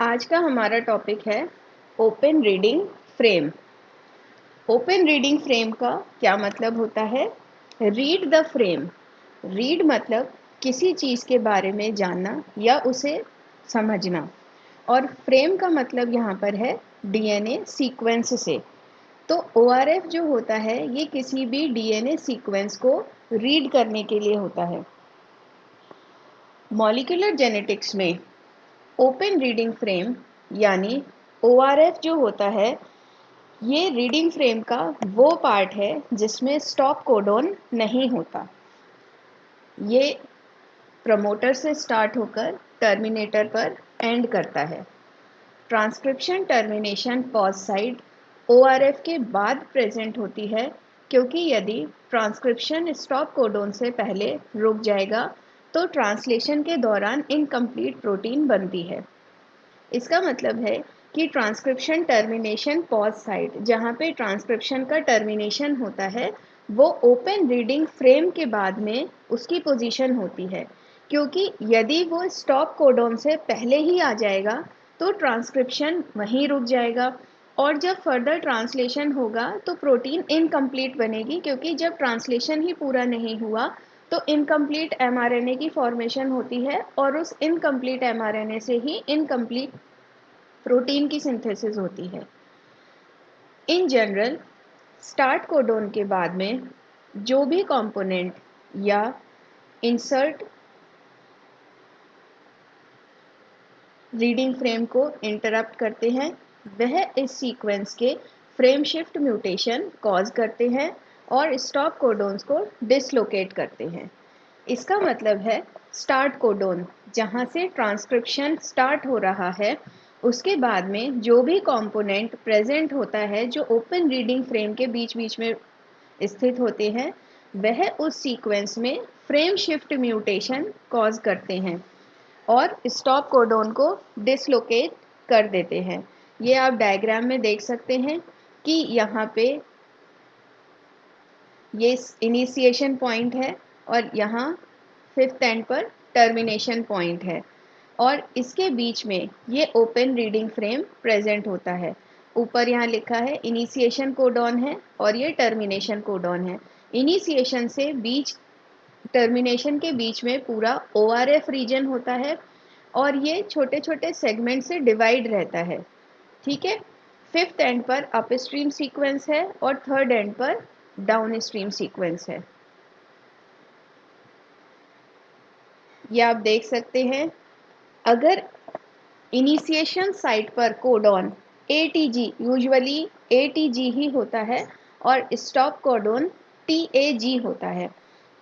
आज का हमारा टॉपिक है open reading frame. Open reading frame का क्या मतलब होता है? Read the frame. रीड मतलब किसी चीज़ के बारे में जानना या उसे समझना, और फ्रेम का मतलब यहाँ पर है डीएनए सीक्वेंस से। तो ओआरएफ जो होता है ये किसी भी डीएनए सीक्वेंस को रीड करने के लिए होता है। मॉलिक्यूलर जेनेटिक्स में ओपन रीडिंग फ्रेम यानी ओआरएफ जो होता है, ये रीडिंग फ्रेम का वो पार्ट है जिसमें स्टॉप कोडॉन नहीं होता। ये प्रमोटर से स्टार्ट होकर टर्मिनेटर पर एंड करता है। Transcription termination pause site ORF के बाद प्रेजेंट होती है, क्योंकि यदि ट्रांसक्रिप्शन स्टॉप कोडॉन से पहले रुक जाएगा तो ट्रांसलेशन के दौरान इनकम्प्लीट प्रोटीन बनती है। इसका मतलब है कि ट्रांसक्रिप्शन टर्मिनेशन पॉज साइट, जहाँ पे ट्रांसक्रिप्शन का टर्मिनेशन होता है, वो ओपन रीडिंग फ्रेम के बाद में उसकी पोजीशन होती है, क्योंकि यदि वो स्टॉप कोडॉन से पहले ही आ जाएगा तो ट्रांसक्रिप्शन वहीं रुक जाएगा, और जब फर्दर ट्रांसलेशन होगा तो प्रोटीन इनकम्प्लीट बनेगी, क्योंकि जब ट्रांसलेशन ही पूरा नहीं हुआ तो इनकम्प्लीट एमआरएनए की फॉर्मेशन होती है, और उस इनकम्प्लीट एमआरएनए से ही इनकम्प्लीट प्रोटीन की सिंथेसिस होती है। इन जनरल स्टार्ट कोडॉन के बाद में जो भी कंपोनेंट या इंसर्ट रीडिंग फ्रेम को इंटरप्ट करते हैं, वह इस सीक्वेंस के फ्रेम शिफ्ट म्यूटेशन कॉज करते हैं और स्टॉप कोडॉन्स को डिसलोकेट करते हैं। इसका मतलब है स्टार्ट कोडॉन, जहाँ से ट्रांसक्रिप्शन स्टार्ट हो रहा है, उसके बाद में जो भी कंपोनेंट प्रेजेंट होता है जो ओपन रीडिंग फ्रेम के बीच बीच में स्थित होते हैं, वह उस सीक्वेंस में फ्रेम शिफ्ट म्यूटेशन कॉज करते हैं और स्टॉप कोडॉन को डिसलोकेट कर देते हैं। ये आप डायग्राम में देख सकते हैं कि यहाँ पे ये इनिशिएशन पॉइंट है और यहाँ फिफ्थ एंड पर टर्मिनेशन पॉइंट है, और इसके बीच में ये ओपन रीडिंग फ्रेम प्रेजेंट होता है। ऊपर यहाँ लिखा है इनिशिएशन कोडॉन है और ये टर्मिनेशन कोडॉन है। इनिशिएशन से बीच टर्मिनेशन के बीच में पूरा ओआरएफ रीजन होता है, और ये छोटे छोटे सेगमेंट से डिवाइड रहता है। ठीक है, फिफ्थ एंड पर अपस्ट्रीम सीक्वेंस है और थर्ड एंड पर डाउन स्ट्रीम सीक्वेंस है। ये आप देख सकते हैं, अगर इनिशिएशन साइट पर कोडॉन एटीजी, यूजुअली एटीजी ही होता है, और स्टॉप कोडॉन टीएजी होता है।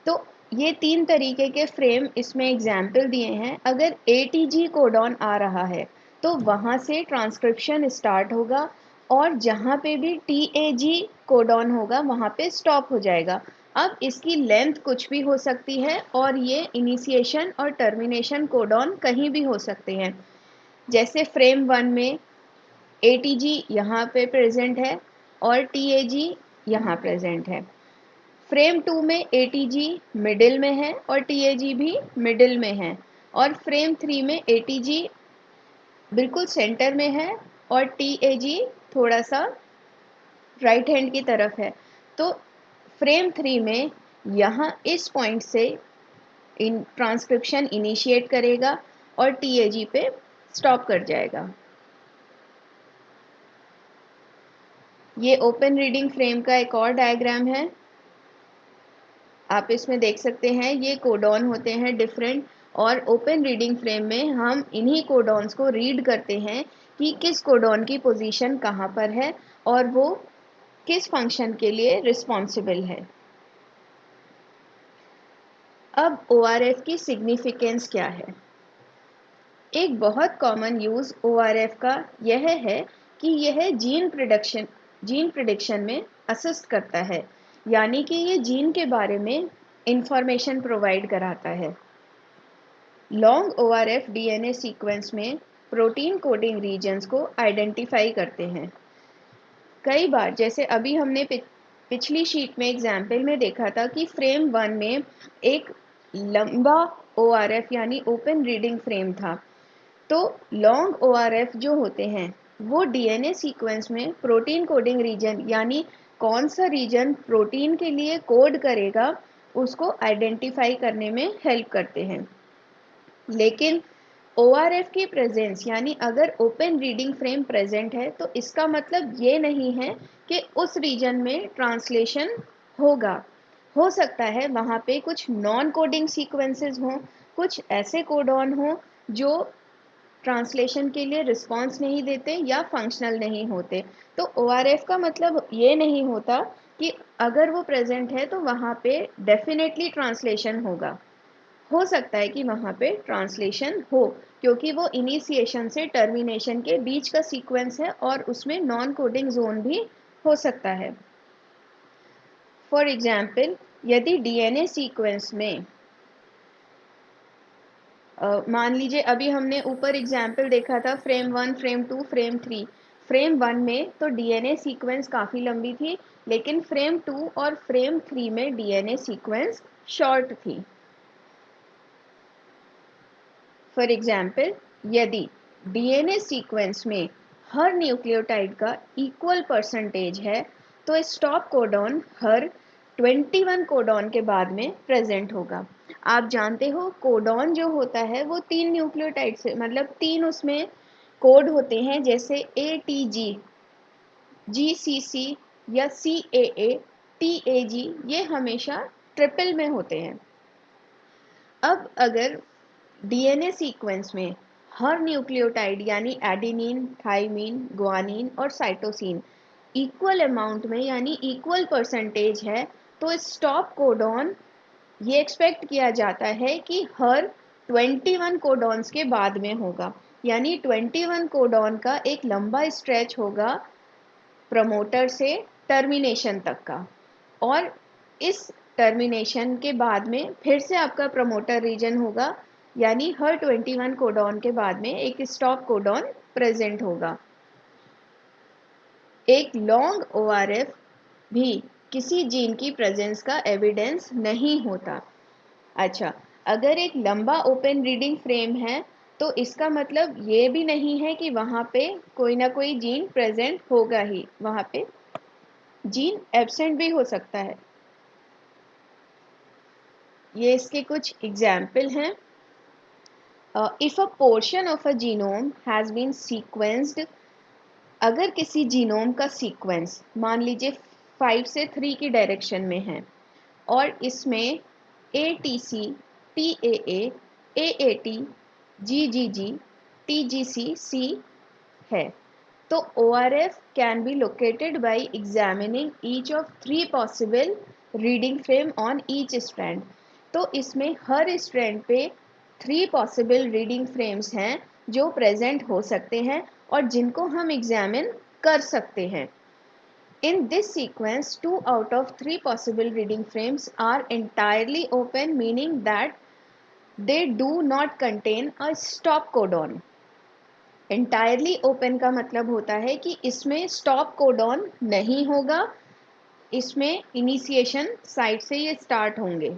तो ये तीन तरीके के फ्रेम इसमें एग्जाम्पल दिए हैं। अगर एटीजी कोडॉन आ रहा है तो वहाँ से ट्रांसक्रिप्शन स्टार्ट होगा, और जहाँ पे भी टीएजी कोडॉन होगा वहाँ पे स्टॉप हो जाएगा। अब इसकी लेंथ कुछ भी हो सकती है, और ये इनिशिएशन और टर्मिनेशन कोडॉन कहीं भी हो सकते हैं। जैसे फ्रेम 1 में एटीजी यहाँ पे प्रेजेंट है और टीएजी यहाँ प्रेजेंट है। फ्रेम 2 में एटीजी मिडिल में है और टीएजी भी मिडिल में है, और फ्रेम 3 में एटीजी बिल्कुल सेंटर में है और टीएजी थोड़ा सा राइट हैंड की तरफ है। तो फ्रेम 3 में यहाँ इस पॉइंट से इन ट्रांसक्रिप्शन इनिशिएट करेगा और टीएजी पे स्टॉप कर जाएगा। ये ओपन रीडिंग फ्रेम का एक और डायग्राम है। आप इसमें देख सकते हैं ये कोडॉन होते हैं डिफरेंट, और ओपन रीडिंग फ्रेम में हम इन्हीं कोडॉन्स को रीड करते हैं कि किस कोडॉन की पोजीशन कहाँ पर है और वो किस फंक्शन के लिए रिस्पॉन्सिबल है। अब ओआरएफ की सिग्निफिकेंस क्या है? एक बहुत कॉमन यूज़ ओआरएफ का यह है कि यह जीन प्रिडिक्शन में असिस्ट करता है, यानी कि ये जीन के बारे में इंफॉर्मेशन प्रोवाइड कराता है। लॉन्ग ओआरएफ डीएनए सीक्वेंस में प्रोटीन कोडिंग रीजन्स को आइडेंटिफाई करते हैं। कई बार, जैसे अभी हमने पिछली शीट में एग्जाम्पल में देखा था कि फ्रेम 1 में एक लंबा ओआरएफ यानी ओपन रीडिंग फ्रेम था, तो लॉन्ग ORF जो होते हैं वो डीएनए सीक्वेंस में प्रोटीन कोडिंग रीजन यानी कौन सा रीजन प्रोटीन के लिए कोड करेगा उसको आइडेंटिफाई करने में हेल्प करते हैं। लेकिन ORF की प्रेजेंस यानी अगर ओपन रीडिंग फ्रेम प्रेजेंट है तो इसका मतलब ये नहीं है कि उस रीजन में ट्रांसलेशन होगा। हो सकता है वहाँ पे कुछ नॉन कोडिंग सीक्वेंसेस हों, कुछ ऐसे कोडॉन हों जो ट्रांसलेशन के लिए रिस्पॉन्स नहीं देते या फंक्शनल नहीं होते। तो ORF का मतलब ये नहीं होता कि अगर वो प्रेजेंट है तो वहाँ पे डेफिनेटली ट्रांसलेशन होगा। हो सकता है कि वहाँ पे ट्रांसलेशन हो क्योंकि वो इनिशिएशन से टर्मिनेशन के बीच का सीक्वेंस है और उसमें नॉन कोडिंग जोन भी हो सकता है। फॉर एग्जाम्पल यदि डीएनए सीक्वेंस में मान लीजिए अभी हमने ऊपर एग्जाम्पल देखा था फ्रेम 1, फ्रेम 2, फ्रेम 3। फ्रेम 1 में तो डीएनए सीक्वेंस काफ़ी लंबी थी, लेकिन फ्रेम 2 और फ्रेम 3 में डीएनए सीक्वेंस शॉर्ट थी। फॉर एग्जाम्पल यदि डीएनए सीक्वेंस में हर न्यूक्लियोटाइड का इक्वल परसेंटेज है तो स्टॉप कोडॉन हर 21 कोडॉन के बाद में प्रेजेंट होगा। आप जानते हो कोडॉन जो होता है वो 3 न्यूक्लियोटाइड से मतलब 3 उसमें कोड होते हैं, जैसे ATG, GCC या CAA, TAG, ये हमेशा ट्रिपल में होते हैं। अब अगर डीएनए सीक्वेंस में हर न्यूक्लियोटाइड यानी एडेनिन, थाइमिन, ग्वानिन और साइटोसिन इक्वल अमाउंट में यानी इक्वल परसेंटेज है तो स्टॉप कोडॉन ये एक्सपेक्ट किया जाता है कि हर 21 कोडॉन्स के बाद में होगा, यानी 21 कोडॉन का एक लंबा स्ट्रेच होगा प्रमोटर से टर्मिनेशन तक का, और इस टर्मिनेशन के बाद में फिर से आपका प्रमोटर रीजन होगा, यानी हर 21 कोडॉन के बाद में एक स्टॉप कोडॉन प्रेजेंट होगा। एक लॉन्ग ORF भी किसी जीन की प्रेजेंस का एविडेंस नहीं होता। अच्छा, अगर एक लंबा ओपन रीडिंग फ्रेम है तो इसका मतलब ये भी नहीं है कि वहाँ पे कोई ना कोई जीन प्रेजेंट होगा ही, वहाँ पे जीन एब्सेंट भी हो सकता है। ये इसके कुछ एग्जाम्पल हैं। If a portion of a genome has been sequenced, अगर किसी जीनोम का सीक्वेंस मान लीजिए 5 से 3 की डायरेक्शन में है और इसमें ATC, TAA, AAT, GGG, TGC है, तो ORF can be located by examining each of 3 possible reading frame on each strand। तो इसमें हर स्ट्रैंड पे 3 possible reading frames हैं जो प्रेजेंट हो सकते हैं और जिनको हम एग्जामिन कर सकते हैं। In this sequence, 2 out of 3 possible reading frames are entirely open, meaning that they do not contain a stop codon। entirely open का मतलब होता है कि इसमें stop codon नहीं होगा, इसमें initiation साइट से ये स्टार्ट होंगे।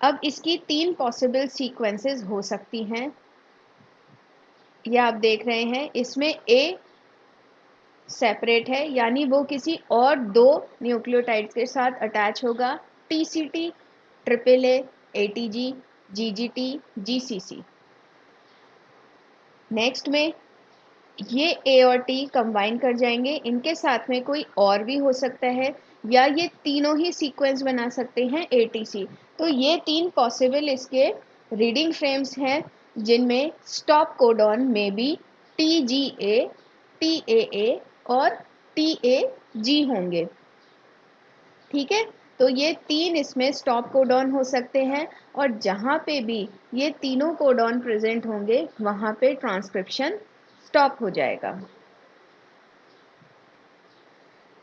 अब इसकी 3 possible sequences हो सकती हैं, ये आप देख रहे हैं। इसमें A सेपरेट है यानी वो किसी और 2 न्यूक्लियोटाइड्स के साथ अटैच होगा, TCT, AAA, ATG, GGT, GCC। Next में ये A और T कंबाइन कर जाएंगे, इनके साथ में कोई और भी हो सकता है या ये तीनों ही सीक्वेंस बना सकते हैं ATC। तो ये 3 पॉसिबल इसके रीडिंग फ्रेम्स हैं जिनमें स्टॉप कोडॉन में भी TGA, TAA और TAG होंगे। ठीक है, तो ये 3 इसमें स्टॉप कोडॉन हो सकते हैं और जहाँ पे भी ये तीनों कोडॉन प्रेजेंट होंगे वहाँ पे ट्रांसक्रिप्शन स्टॉप हो जाएगा।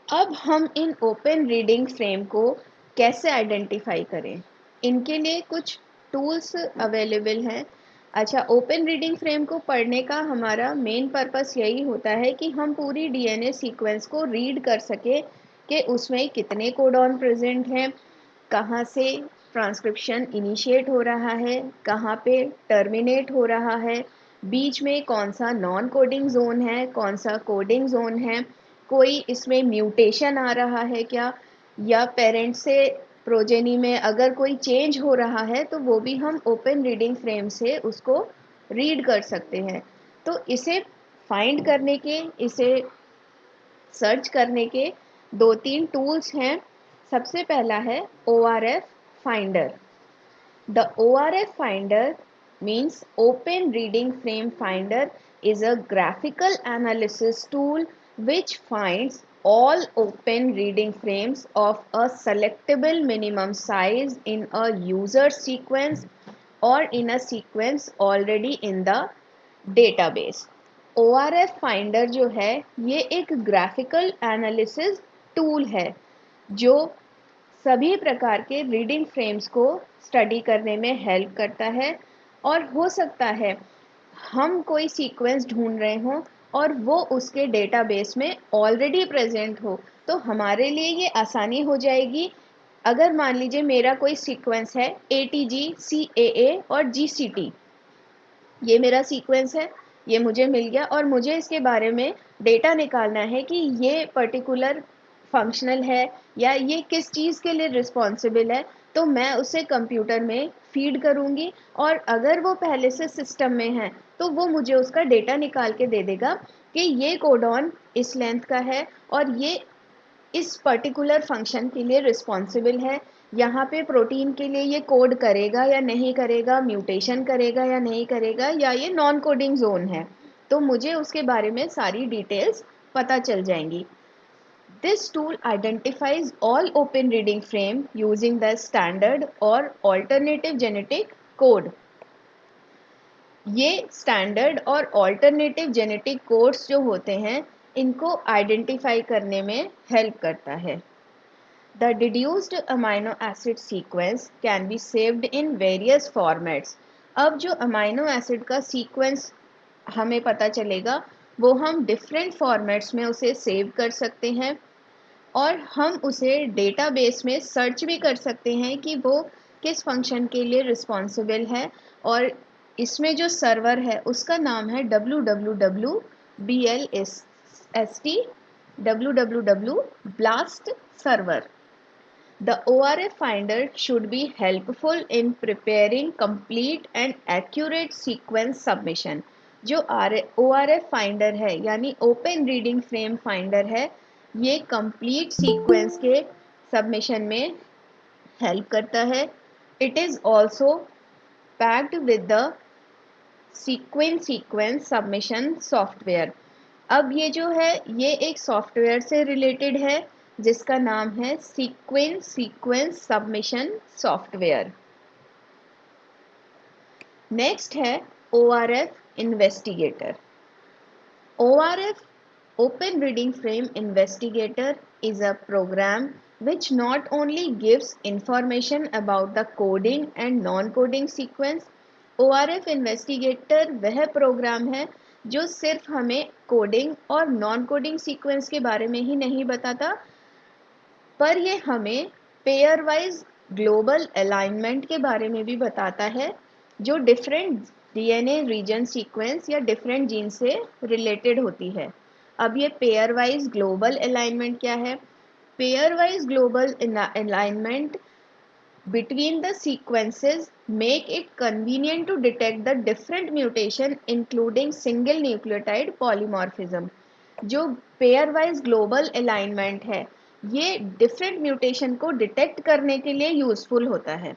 अब हम इन ओपन रीडिंग फ्रेम को कैसे आइडेंटिफाई करें, इनके लिए कुछ टूल्स अवेलेबल हैं। अच्छा, ओपन रीडिंग फ्रेम को पढ़ने का हमारा मेन पर्पस यही होता है कि हम पूरी डीएनए सीक्वेंस को रीड कर सके कि उसमें कितने कोडॉन प्रेजेंट हैं, कहाँ से ट्रांसक्रिप्शन इनिशिएट हो रहा है, कहाँ पे टर्मिनेट हो रहा है, बीच में कौन सा नॉन कोडिंग जोन है, कौन सा कोडिंग जोन है, कोई इसमें म्यूटेशन आ रहा है क्या, या पेरेंट से प्रोजेनी में अगर कोई चेंज हो रहा है तो वो भी हम ओपन रीडिंग फ्रेम से उसको रीड कर सकते हैं। तो इसे फाइंड करने के, इसे सर्च करने के दो तीन टूल्स हैं। सबसे पहला है ORF finder. The ORF finder means Open Reading Frame Finder is a graphical analysis tool which finds all open reading frames of a selectable minimum size in a user sequence or in a sequence already in the database। ORF finder जो है ये एक graphical analysis tool है जो सभी प्रकार के reading frames को स्टडी करने में हेल्प करता है। और हो सकता है हम कोई सीक्वेंस ढूंढ रहे हों और वो उसके डेटाबेस में ऑलरेडी प्रेजेंट हो, तो हमारे लिए ये आसानी हो जाएगी। अगर मान लीजिए मेरा कोई सीक्वेंस है ATG, CAA और GCT, ये मेरा सीक्वेंस है, ये मुझे मिल गया और मुझे इसके बारे में डेटा निकालना है कि ये पर्टिकुलर फंक्शनल है या ये किस चीज़ के लिए रिस्पॉन्सिबल है, तो मैं उसे कंप्यूटर में फीड करूँगी और अगर वो पहले से सिस्टम में है तो वो मुझे उसका डेटा निकाल के दे देगा कि ये कोडॉन इस लेंथ का है और ये इस पर्टिकुलर फंक्शन के लिए रिस्पॉन्सिबल है। यहाँ पे प्रोटीन के लिए ये कोड करेगा या नहीं करेगा, म्यूटेशन करेगा या नहीं करेगा, या ये नॉन कोडिंग जोन है, तो मुझे उसके बारे में सारी डिटेल्स पता चल जाएंगी। This tool identifies all open reading frame using the standard or alternative genetic code। ये स्टैंडर्ड और ऑल्टरनेटिव जेनेटिक कोड्स जो होते हैं इनको आइडेंटिफाई करने में हेल्प करता है। The deduced amino acid sequence can be saved in various formats। अब जो अमाइनो एसिड का सीक्वेंस हमें पता चलेगा वो हम डिफरेंट फॉर्मेट्स में उसे सेव कर सकते हैं और हम उसे डेटाबेस में सर्च भी कर सकते हैं कि वो किस फंक्शन के लिए रिस्पॉन्सिबल है। और इसमें जो सर्वर है उसका नाम है www.blast server। The ORF finder should be helpful in preparing complete and accurate sequence submission। जो ORF finder है यानी ओपन रीडिंग फ्रेम फाइंडर है, ये कंप्लीट सीक्वेंस के सबमिशन में हेल्प करता है। It is also packed with the sequence submission software. अब ये जो है ये एक सॉफ्टवेयर से रिलेटेड है जिसका नाम है सीक्वेंस सबमिशन सॉफ्टवेयर। नेक्स्ट है ORF investigator. ORF Open Reading Frame Investigator is a program which not only gives information about the coding and non-coding sequence। ORF Investigator वह प्रोग्राम है जो सिर्फ हमें कोडिंग और नॉन कोडिंग सीक्वेंस के बारे में ही नहीं बताता, पर ये हमें पेयर वाइज ग्लोबल अलाइनमेंट के बारे में भी बताता है जो डिफरेंट DNA रीजन सीक्वेंस या डिफरेंट जीन से रिलेटेड होती है। अब ये पेयर वाइज ग्लोबल अलाइनमेंट क्या है? Pair wise global alignment between the sequences make it convenient to detect the different mutation including single nucleotide polymorphism। जो पेयर वाइज ग्लोबल अलाइनमेंट है ये डिफरेंट म्यूटेशन को डिटेक्ट करने के लिए यूजफुल होता है।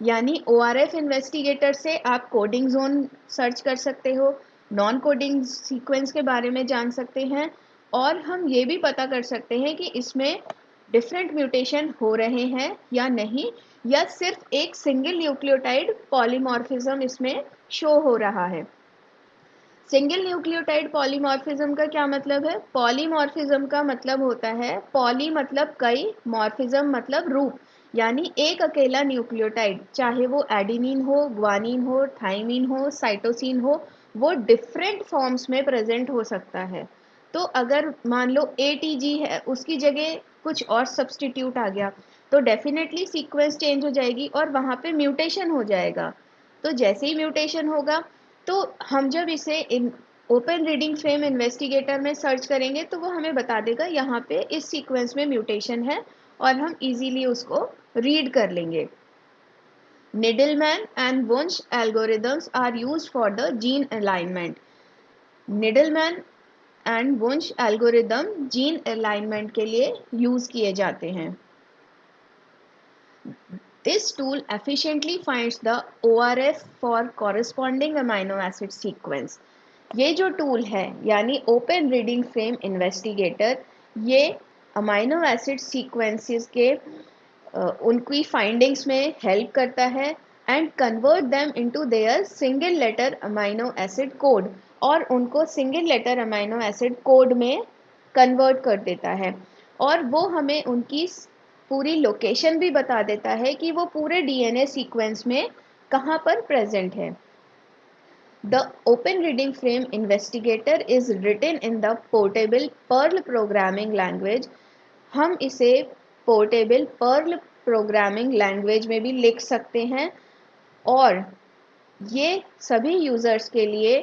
यानी ORF इन्वेस्टिगेटर से आप कोडिंग जोन सर्च कर सकते हो, नॉन कोडिंग सीक्वेंस के बारे में जान सकते हैं और हम ये भी पता कर सकते हैं कि इसमें डिफरेंट म्यूटेशन हो रहे हैं या नहीं, या सिर्फ एक सिंगल न्यूक्लियोटाइड पॉलीमॉर्फिज्म इसमें शो हो रहा है। सिंगल न्यूक्लियोटाइड पॉलीमॉर्फिज्म का क्या मतलब है? पॉलीमॉर्फिज्म का मतलब होता है, पॉली मतलब कई, मॉर्फिज्म मतलब रूप, यानी एक अकेला न्यूक्लियोटाइड चाहे वो एडेनिन हो, ग्वानिन हो, थाइमिन हो, साइटोसिन हो, वो डिफरेंट फॉर्म्स में प्रेजेंट हो सकता है। तो अगर मान लो ATG है उसकी जगह कुछ और सब्सटीट्यूट आ गया तो डेफिनेटली सीक्वेंस चेंज हो जाएगी और वहाँ पे म्यूटेशन हो जाएगा। तो जैसे ही म्यूटेशन होगा तो हम जब इसे in open reading frame investigator में सर्च करेंगे तो वो हमें बता देगा यहाँ पे इस सीक्वेंस में म्यूटेशन है और हम इजीली उसको रीड कर लेंगे। Needleman and Wunsch algorithms are used for the gene alignment. Needleman and Wunsch algorithm gene alignment के लिए यूज किए जाते हैं। This tool efficiently finds the ORF for corresponding amino acid sequence. ये जो टूल है यानी ओपन रीडिंग फ्रेम इन्वेस्टिगेटर, ये अमाइनो एसिड सीक्वेंसेस के उनकी फाइंडिंग्स में हेल्प करता है and convert them into their single letter amino acid code, और उनको single letter amino acid code में कन्वर्ट कर देता है, और वो हमें उनकी पूरी लोकेशन भी बता देता है कि वो पूरे डीएनए सीक्वेंस में कहाँ पर प्रेजेंट है। The Open Reading Frame Investigator is written in the Portable Perl Programming Language. हम इसे पोर्टेबल पर्ल प्रोग्रामिंग लैंग्वेज में भी लिख सकते हैं और ये सभी यूज़र्स के लिए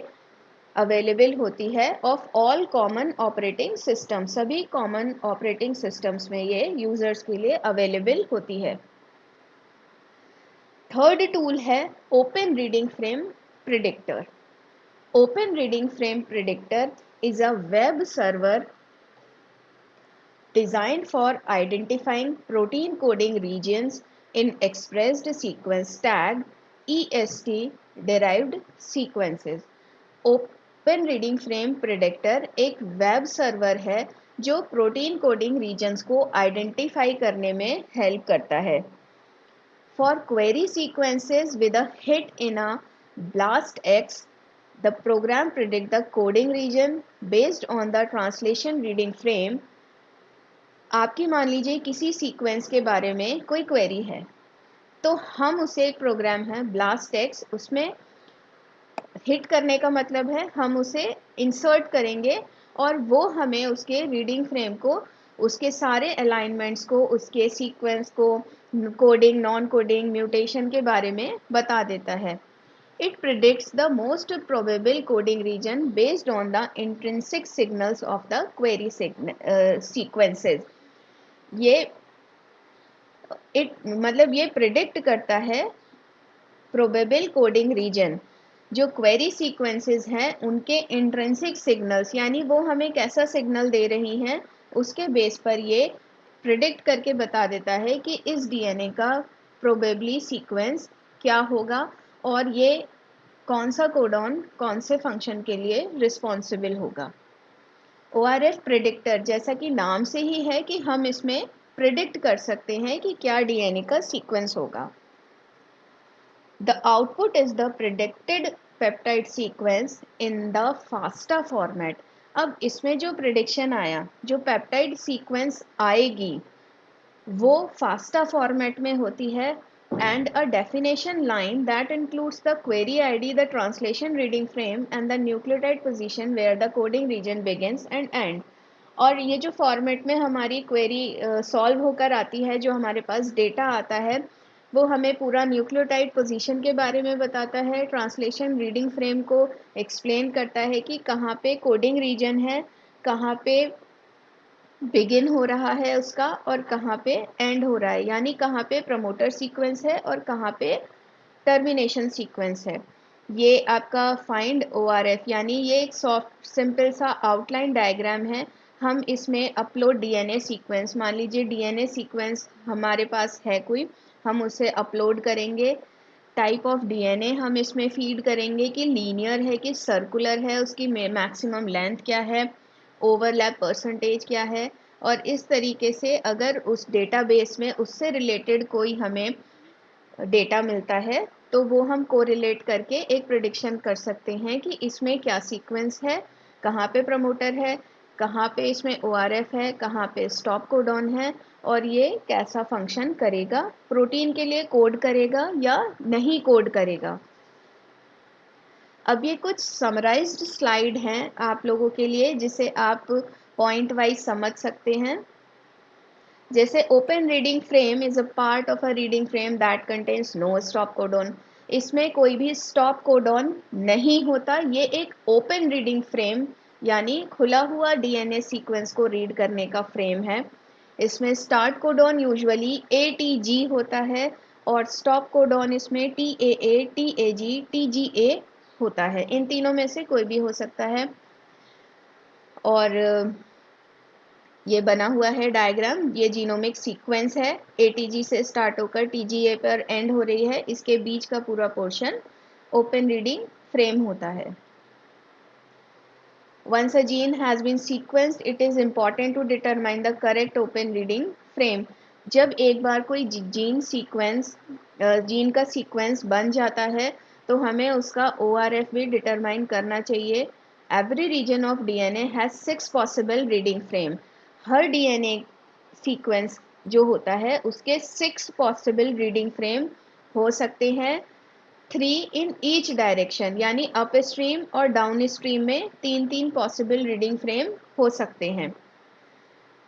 अवेलेबल होती है of all common operating system. सभी कॉमन ऑपरेटिंग सिस्टम्स में ये यूज़र्स के लिए अवेलेबल होती है। थर्ड टूल है open reading frame predictor. Open Reading Frame Predictor is a web server designed for identifying protein coding regions in expressed sequence tag EST derived sequences. Open Reading Frame Predictor एक web server है जो protein coding regions को identify करने में help करता है। For query sequences with a hit in a BLASTX, the program predict the coding region based on the translation reading frame. आपकी मान लीजिए किसी सीक्वेंस के बारे में कोई क्वेरी है, तो हम उसे एक प्रोग्राम है BLASTX, उसमें हिट करने का मतलब है हम उसे इंसर्ट करेंगे और वो हमें उसके रीडिंग फ्रेम को, उसके सारे अलाइनमेंट्स को, उसके सीक्वेंस को, कोडिंग, नॉन कोडिंग, म्यूटेशन के बारे में बता देता है। It predicts the most probable coding region based on the intrinsic signals of the query sequences. ये मतलब ये प्रिडिक्ट करता है प्रोबेबल कोडिंग रीजन, जो क्वेरी सीक्वेंसेस हैं उनके इंट्रिंसिक सिग्नल्स, यानी वो हमें कैसा सिग्नल दे रही हैं उसके बेस पर ये प्रिडिक्ट करके बता देता है कि इस डीएनए का प्रोबेबली सीक्वेंस क्या होगा और ये कौन सा कोडॉन कौन से फंक्शन के लिए रिस्पॉन्सिबल होगा। ORF प्रिडिक्टर, जैसा कि नाम से ही है कि हम इसमें प्रिडिक्ट कर सकते हैं कि क्या डीएनए का सीक्वेंस होगा। The output is the predicted peptide sequence in the FASTA format. अब इसमें जो प्रिडिक्शन आया, जो पेप्टाइड सीक्वेंस आएगी वो फास्टा फॉर्मेट में होती है, and a definition line that includes the query ID, the translation reading frame and the nucleotide position where the coding region begins and end. और ये जो फॉर्मेट में हमारी क्वेरी सॉल्व होकर आती है, जो हमारे पास डेटा आता है, वो हमें पूरा न्यूक्लियोटाइड पोजीशन के बारे में बताता है, ट्रांसलेशन रीडिंग फ्रेम को एक्सप्लेन करता है कि कहाँ पे कोडिंग रीजन है, कहाँ पे बिगिन हो रहा है उसका और कहाँ पे एंड हो रहा है, यानी कहाँ पे प्रमोटर सीक्वेंस है और कहाँ पे टर्मिनेशन सीक्वेंस है। ये आपका फाइंड ORF, यानी ये एक सॉफ्ट सिंपल सा आउटलाइन डायग्राम है। हम इसमें अपलोड डीएनए सीक्वेंस, मान लीजिए डीएनए सीक्वेंस हमारे पास है कोई, हम उसे अपलोड करेंगे। टाइप ऑफ डीएनए हम इसमें फीड करेंगे कि लीनियर है कि सर्कुलर है, उसकी मैक्सिमम लेंथ क्या है, ओवरलैप परसेंटेज क्या है, और इस तरीके से अगर उस डेटाबेस में उससे रिलेटेड कोई हमें डेटा मिलता है तो वो हम कोरिलेट करके एक प्रिडिक्शन कर सकते हैं कि इसमें क्या सीक्वेंस है, कहाँ पे प्रमोटर है, कहाँ पे इसमें ORF है, कहाँ पे स्टॉप कोडॉन है, और ये कैसा फंक्शन करेगा, प्रोटीन के लिए कोड करेगा या नहीं कोड करेगा। अब ये कुछ समराइज्ड स्लाइड हैं आप लोगों के लिए, जिसे आप पॉइंट वाइज समझ सकते हैं। जैसे open reading frame is a part of a reading frame that contains no stop codon. इसमें कोई भी स्टॉप कोडॉन नहीं होता। ये एक ओपन रीडिंग फ्रेम यानी खुला हुआ डीएनए सीक्वेंस को रीड करने का फ्रेम है। इसमें स्टार्ट कोडॉन यूजुअली ATG होता है और स्टॉप कोडॉन इसमें TAA, TAG, TGA होता है। इन तीनों में से कोई भी हो सकता है। और ये बना हुआ है डायग्राम, ये जीनोमिक सीक्वेंस है। ATG से स्टार्ट होकर TGA पर एंड हो रही है। इसके बीच का पूरा पोर्शन ओपन रीडिंग फ्रेम होता है। Once a gene has been sequenced, it is important to determine the correct open reading frame. जब एक बार कोई जीन का सीक्वेंस बन जाता है तो हमें उसका ORF भी डिटरमाइन करना चाहिए। Every region of DNA has 6 possible reading frame. Her DNA sequence जो होता है उसके 6 possible reading frame हो सकते हैं। 3 इन ईच डायरेक्शन यानी अप स्ट्रीम और डाउन स्ट्रीम में 3 पॉसिबल रीडिंग फ्रेम हो सकते हैं।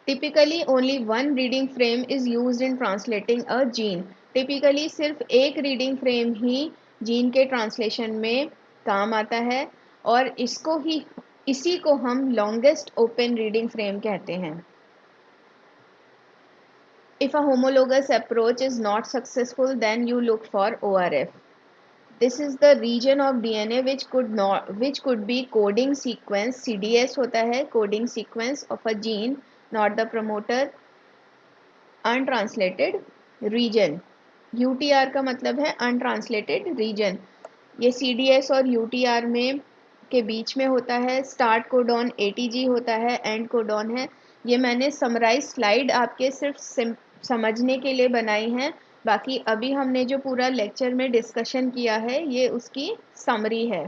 Typically only 1 reading frame is used in translating a gene. Typically सिर्फ एक रीडिंग फ्रेम ही जीन के ट्रांसलेशन में काम आता है और इसी को हम लॉन्गेस्ट ओपन रीडिंग फ्रेम कहते हैं। If a homologous approach is not successful, then you look for ORF. This is the region of DNA which could be coding sequence, CDS होता है coding sequence of a gene, not the promoter. Untranslated region, UTR का मतलब है untranslated region। ये CDS और UTR में के बीच में होता है। स्टार्ट कोडॉन ATG होता है, एंड कोडॉन है। ये मैंने समराइज स्लाइड आपके सिर्फ समझने के लिए बनाई है। बाकी अभी हमने जो पूरा लेक्चर में डिस्कशन किया है ये उसकी समरी है।